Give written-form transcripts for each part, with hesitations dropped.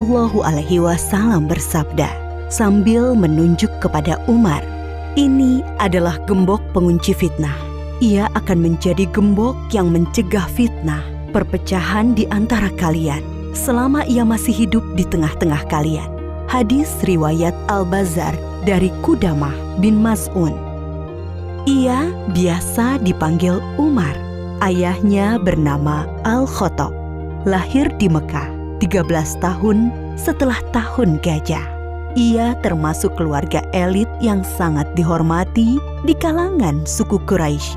Shallallahu Alaihi Wasallam bersabda sambil menunjuk kepada Umar, "Ini adalah gembok pengunci fitnah. Ia akan menjadi gembok yang mencegah fitnah, perpecahan di antara kalian selama ia masih hidup di tengah-tengah kalian." Hadis riwayat Al-Bazzar dari Qudamah bin Maz'un. Ia biasa dipanggil Umar. Ayahnya bernama Al-Khattab. Lahir di Mekah 13 tahun setelah tahun gajah. Ia termasuk keluarga elit yang sangat dihormati di kalangan suku Quraisy.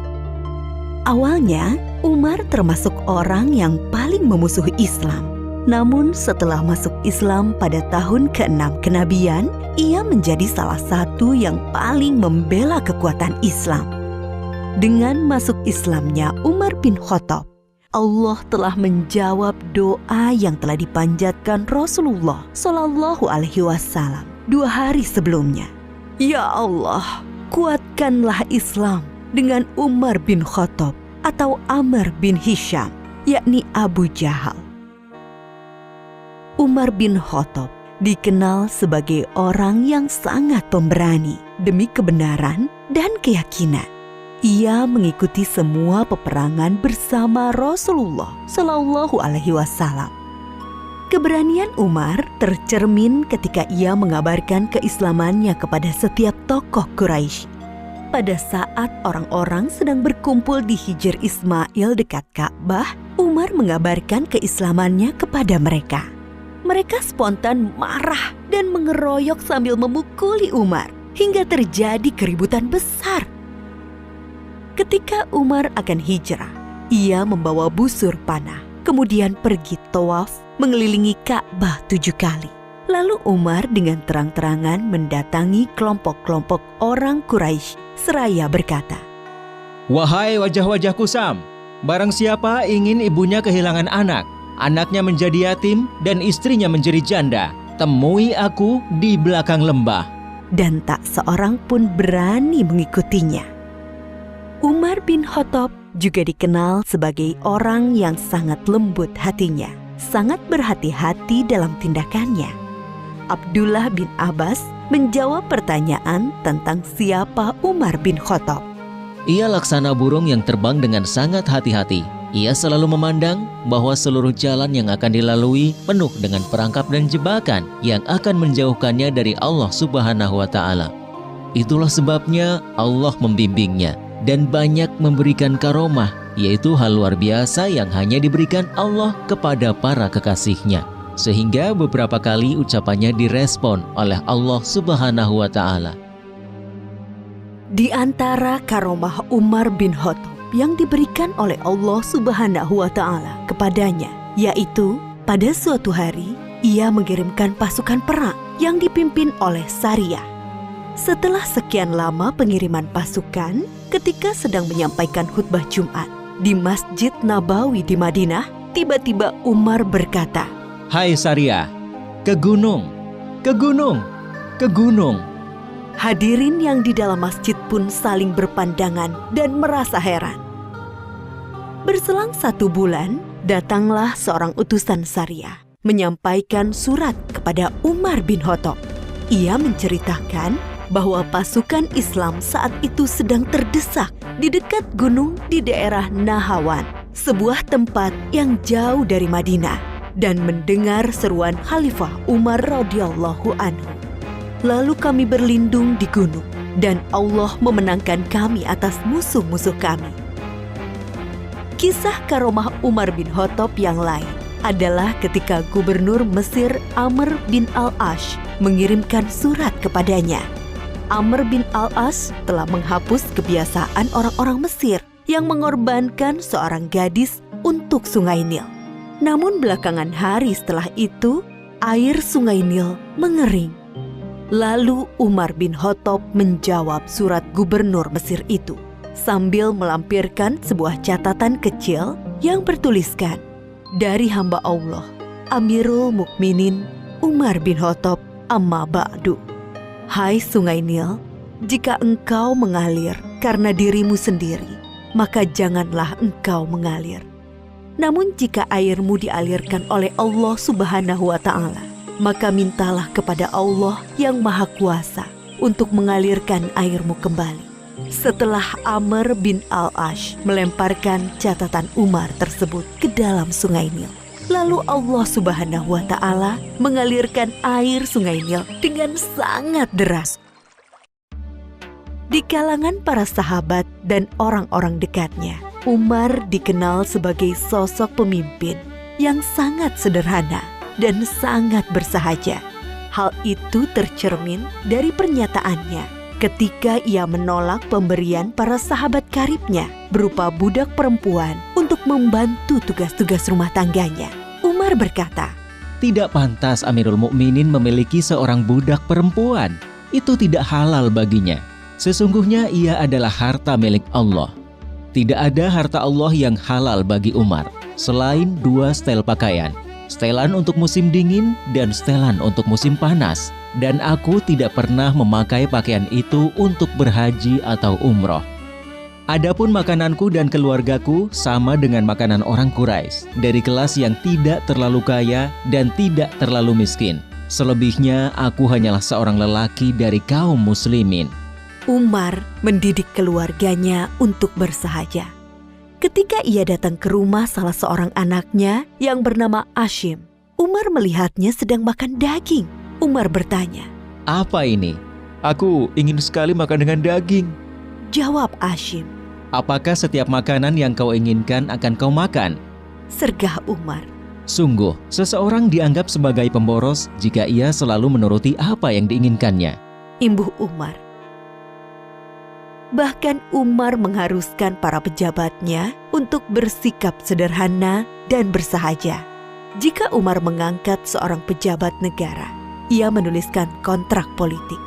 Awalnya, Umar termasuk orang yang paling memusuhi Islam. Namun setelah masuk Islam pada tahun ke-6 kenabian, ia menjadi salah satu yang paling membela kekuatan Islam. Dengan masuk Islamnya Umar bin Khattab, Allah telah menjawab doa yang telah dipanjatkan Rasulullah Shallallahu Alaihi Wasallam 2 hari sebelumnya. Ya Allah, kuatkanlah Islam dengan Umar bin Khattab atau Amr bin Hisham, yakni Abu Jahal. Umar bin Khattab dikenal sebagai orang yang sangat pemberani demi kebenaran dan keyakinan. Ia mengikuti semua peperangan bersama Rasulullah Shallallahu Alaihi Wasallam. Keberanian Umar tercermin ketika ia mengabarkan keislamannya kepada setiap tokoh Quraisy. Pada saat orang-orang sedang berkumpul di Hijr Ismail dekat Ka'bah, Umar mengabarkan keislamannya kepada mereka. Mereka spontan marah dan mengeroyok sambil memukuli Umar hingga terjadi keributan besar. Ketika Umar akan hijrah, ia membawa busur panah, kemudian pergi tawaf mengelilingi Ka'bah 7 kali. Lalu Umar dengan terang-terangan mendatangi kelompok-kelompok orang Quraisy seraya berkata, "Wahai wajah-wajah kusam, barang siapa ingin ibunya kehilangan anak, anaknya menjadi yatim, dan istrinya menjadi janda, temui aku di belakang lembah." Dan tak seorang pun berani mengikutinya. Umar bin Khattab juga dikenal sebagai orang yang sangat lembut hatinya, sangat berhati-hati dalam tindakannya. Abdullah bin Abbas menjawab pertanyaan tentang siapa Umar bin Khattab. Ia laksana burung yang terbang dengan sangat hati-hati. Ia selalu memandang bahwa seluruh jalan yang akan dilalui penuh dengan perangkap dan jebakan yang akan menjauhkannya dari Allah Subhanahu wa Ta'ala. Itulah sebabnya Allah membimbingnya dan banyak memberikan karomah, yaitu hal luar biasa yang hanya diberikan Allah kepada para kekasihnya. Sehingga beberapa kali ucapannya direspon oleh Allah Subhanahu wa Ta'ala. Di antara karomah Umar bin Khattab yang diberikan oleh Allah Subhanahu wa Ta'ala kepadanya, yaitu pada suatu hari ia mengirimkan pasukan perang yang dipimpin oleh Sariyah. Setelah sekian lama pengiriman pasukan, ketika sedang menyampaikan khutbah Jumat di Masjid Nabawi di Madinah, tiba-tiba Umar berkata, "Hai Sariyah, ke gunung, ke gunung, ke gunung." Hadirin yang di dalam masjid pun saling berpandangan dan merasa heran. Berselang 1 bulan, datanglah seorang utusan Sariyah menyampaikan surat kepada Umar bin Khattab. Ia menceritakan bahwa pasukan Islam saat itu sedang terdesak di dekat gunung di daerah Nahawan, sebuah tempat yang jauh dari Madinah, dan mendengar seruan Khalifah Umar radhiyallahu anhu. Lalu kami berlindung di gunung, dan Allah memenangkan kami atas musuh-musuh kami. Kisah karomah Umar bin Khattab yang lain adalah ketika Gubernur Mesir Amr bin Al-As mengirimkan surat kepadanya. Amr bin Al-As telah menghapus kebiasaan orang-orang Mesir yang mengorbankan seorang gadis untuk Sungai Nil. Namun belakangan hari setelah itu, air Sungai Nil mengering. Lalu Umar bin Khattab menjawab surat gubernur Mesir itu sambil melampirkan sebuah catatan kecil yang bertuliskan, "Dari hamba Allah, Amirul Mukminin Umar bin Khattab, amma ba'du. Hai Sungai Nil, jika engkau mengalir karena dirimu sendiri, maka janganlah engkau mengalir. Namun jika airmu dialirkan oleh Allah Subhanahu wa Ta'ala, maka mintalah kepada Allah yang Maha Kuasa untuk mengalirkan airmu kembali. Setelah Amr bin Al-Ash melemparkan catatan Umar tersebut ke dalam sungai Nil, lalu Allah Subhanahu wa Ta'ala mengalirkan air sungai Nil dengan sangat deras. Di kalangan para sahabat dan orang-orang dekatnya, Umar dikenal sebagai sosok pemimpin yang sangat sederhana dan sangat bersahaja. Hal itu tercermin dari pernyataannya ketika ia menolak pemberian para sahabat karibnya berupa budak perempuan untuk membantu tugas-tugas rumah tangganya. Umar berkata, Tidak pantas Amirul Mukminin memiliki seorang budak perempuan. Itu tidak halal baginya. Sesungguhnya ia adalah harta milik Allah. Tidak ada harta Allah yang halal bagi Umar selain 2 setel pakaian. Setelan untuk musim dingin dan setelan untuk musim panas. Dan aku tidak pernah memakai pakaian itu untuk berhaji atau umroh. Adapun makananku dan keluargaku sama dengan makanan orang Quraisy, dari kelas yang tidak terlalu kaya dan tidak terlalu miskin. Selebihnya aku hanyalah seorang lelaki dari kaum muslimin. Umar mendidik keluarganya untuk bersahaja. Ketika ia datang ke rumah salah seorang anaknya yang bernama Ashim, Umar melihatnya sedang makan daging. Umar bertanya, Apa ini? Aku ingin sekali makan dengan daging. Jawab Ashim, Apakah setiap makanan yang kau inginkan akan kau makan? sergah Umar. Sungguh, seseorang dianggap sebagai pemboros jika ia selalu menuruti apa yang diinginkannya. Imbuh Umar. Bahkan Umar mengharuskan para pejabatnya untuk bersikap sederhana dan bersahaja. Jika Umar mengangkat seorang pejabat negara, ia menuliskan kontrak politik.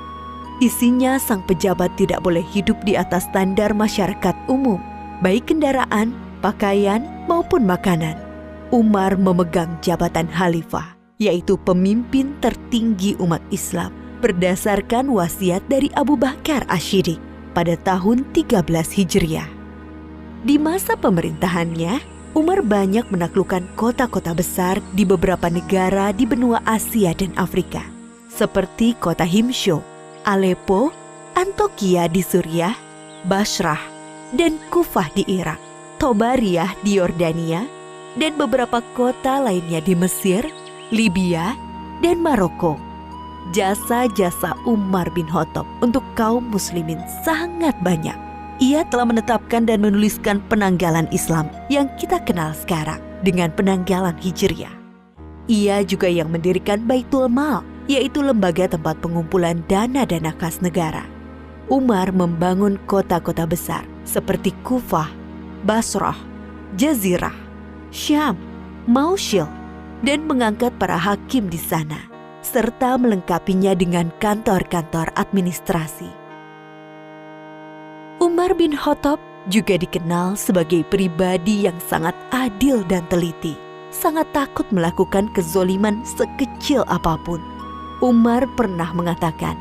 Isinya sang pejabat tidak boleh hidup di atas standar masyarakat umum, baik kendaraan, pakaian, maupun makanan. Umar memegang jabatan khalifah, yaitu pemimpin tertinggi umat Islam, berdasarkan wasiat dari Abu Bakar Asy-Siddiq pada tahun 13 Hijriah. Di masa pemerintahannya, Umar banyak menaklukkan kota-kota besar di beberapa negara di benua Asia dan Afrika, seperti kota Himsho, Aleppo, Antokia di Suriah, Basrah, dan Kufah di Irak, Tobariyah di Yordania, dan beberapa kota lainnya di Mesir, Libya, dan Maroko. Jasa-jasa Umar bin Khattab untuk kaum muslimin sangat banyak. Ia telah menetapkan dan menuliskan penanggalan Islam yang kita kenal sekarang dengan penanggalan Hijriah. Ia juga yang mendirikan Baitul Mal, yaitu lembaga tempat pengumpulan dana-dana kas negara. Umar membangun kota-kota besar seperti Kufah, Basrah, Jazirah, Syam, Mausil, dan mengangkat para hakim di sana, serta melengkapinya dengan kantor-kantor administrasi. Umar bin Khattab juga dikenal sebagai pribadi yang sangat adil dan teliti, sangat takut melakukan kezoliman sekecil apapun. Umar pernah mengatakan,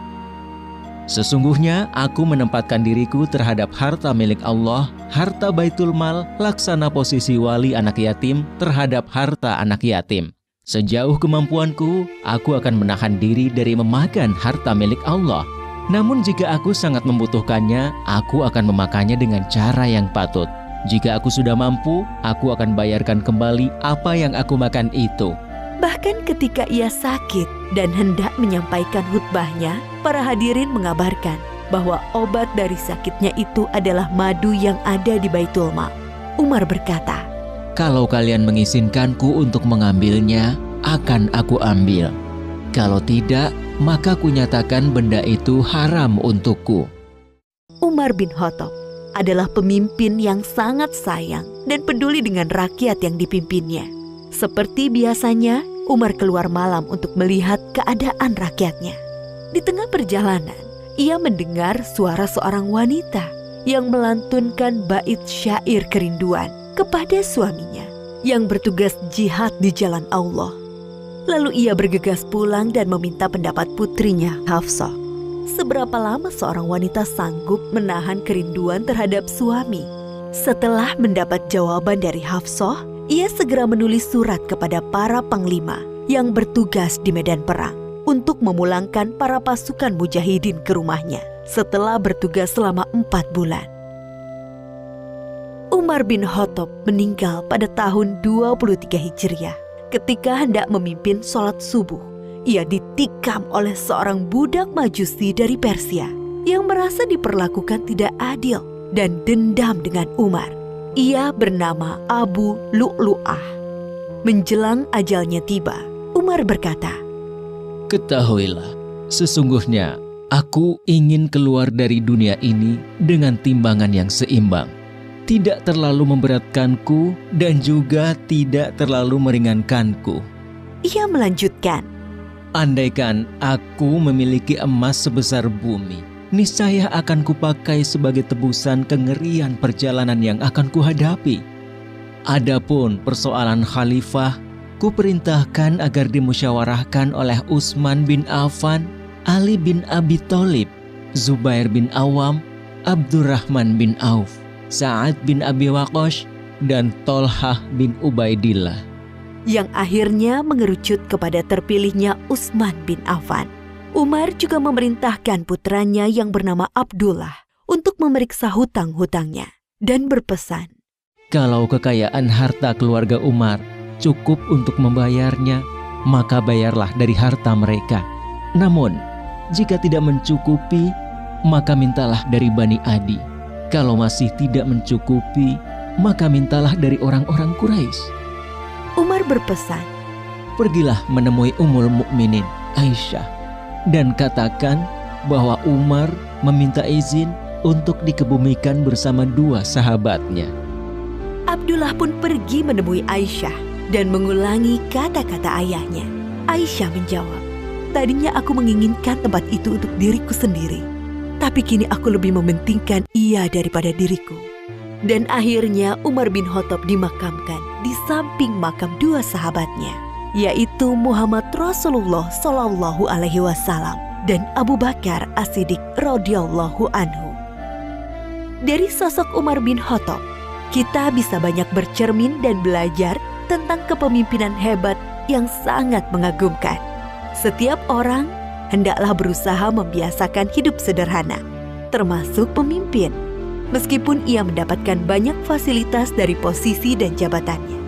Sesungguhnya aku menempatkan diriku terhadap harta milik Allah, harta Baitul Mal, laksana posisi wali anak yatim terhadap harta anak yatim. Sejauh kemampuanku, aku akan menahan diri dari memakan harta milik Allah. Namun jika aku sangat membutuhkannya, aku akan memakannya dengan cara yang patut. Jika aku sudah mampu, aku akan bayarkan kembali apa yang aku makan itu. bahkan ketika ia sakit dan hendak menyampaikan khutbahnya, para hadirin mengabarkan bahwa obat dari sakitnya itu adalah madu yang ada di Baitul Mal. Umar berkata, Kalau kalian mengizinkanku untuk mengambilnya, akan aku ambil. Kalau tidak, maka kunyatakan benda itu haram untukku. Umar bin Khattab adalah pemimpin yang sangat sayang dan peduli dengan rakyat yang dipimpinnya. Seperti biasanya, Umar keluar malam untuk melihat keadaan rakyatnya. Di tengah perjalanan, ia mendengar suara seorang wanita yang melantunkan bait syair kerinduan kepada suaminya yang bertugas jihad di jalan Allah. Lalu ia bergegas pulang dan meminta pendapat putrinya, Hafsah. Seberapa lama seorang wanita sanggup menahan kerinduan terhadap suami? Setelah mendapat jawaban dari Hafsah, ia segera menulis surat kepada para panglima yang bertugas di medan perang untuk memulangkan para pasukan mujahidin ke rumahnya setelah bertugas selama 4 bulan. Umar bin Khattab meninggal pada tahun 23 Hijriah. Ketika hendak memimpin sholat subuh, ia ditikam oleh seorang budak Majusi dari Persia yang merasa diperlakukan tidak adil dan dendam dengan Umar. Ia bernama Abu Lu'lu'ah. Menjelang ajalnya tiba, Umar berkata, Ketahuilah, sesungguhnya aku ingin keluar dari dunia ini dengan timbangan yang seimbang. Tidak terlalu memberatkanku dan juga tidak terlalu meringankanku. Ia melanjutkan, Andaikan aku memiliki emas sebesar bumi, niscaya akan kupakai sebagai tebusan kengerian perjalanan yang akan kuhadapi. Adapun persoalan khalifah, kuperintahkan agar dimusyawarahkan oleh Utsman bin Affan, Ali bin Abi Thalib, Zubair bin Awam, Abdurrahman bin Auf, Sa'ad bin Abi Waqqas, dan Tolhah bin Ubaidillah. yang akhirnya mengerucut kepada terpilihnya Utsman bin Affan. Umar juga memerintahkan putranya yang bernama Abdullah untuk memeriksa hutang-hutangnya dan berpesan, Kalau kekayaan harta keluarga Umar cukup untuk membayarnya, maka bayarlah dari harta mereka. Namun, jika tidak mencukupi, maka mintalah dari Bani Adi. Kalau masih tidak mencukupi, maka mintalah dari orang-orang Quraisy. Umar berpesan, Pergilah menemui Ummul Mukminin Aisyah dan katakan bahwa Umar meminta izin untuk dikebumikan bersama 2 sahabatnya. Abdullah pun pergi menemui Aisyah dan mengulangi kata-kata ayahnya. Aisyah menjawab, tadinya aku menginginkan tempat itu untuk diriku sendiri, tapi kini aku lebih mementingkan ia daripada diriku. Dan akhirnya Umar bin Khattab dimakamkan di samping makam 2 sahabatnya, yaitu Muhammad Rasulullah Shallallahu Alaihi Wasallam dan Abu Bakar As-Siddiq radhiyallahu anhu. Dari sosok Umar bin Khattab, kita bisa banyak bercermin dan belajar tentang kepemimpinan hebat yang sangat mengagumkan. Setiap orang hendaklah berusaha membiasakan hidup sederhana, termasuk pemimpin. Meskipun ia mendapatkan banyak fasilitas dari posisi dan jabatannya.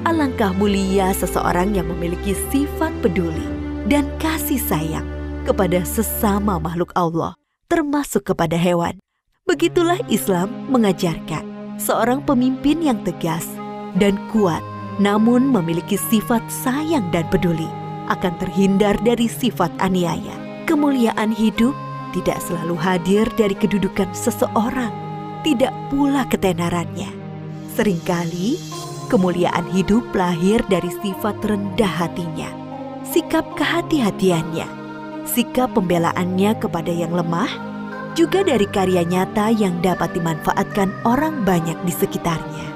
Alangkah mulia seseorang yang memiliki sifat peduli dan kasih sayang kepada sesama makhluk Allah, termasuk kepada hewan. Begitulah Islam mengajarkan seorang pemimpin yang tegas dan kuat, namun memiliki sifat sayang dan peduli, akan terhindar dari sifat aniaya. Kemuliaan hidup tidak selalu hadir dari kedudukan seseorang, tidak pula ketenarannya. Seringkali, kemuliaan hidup lahir dari sifat rendah hatinya, sikap kehati-hatiannya, sikap pembelaannya kepada yang lemah, juga dari karya nyata yang dapat dimanfaatkan orang banyak di sekitarnya.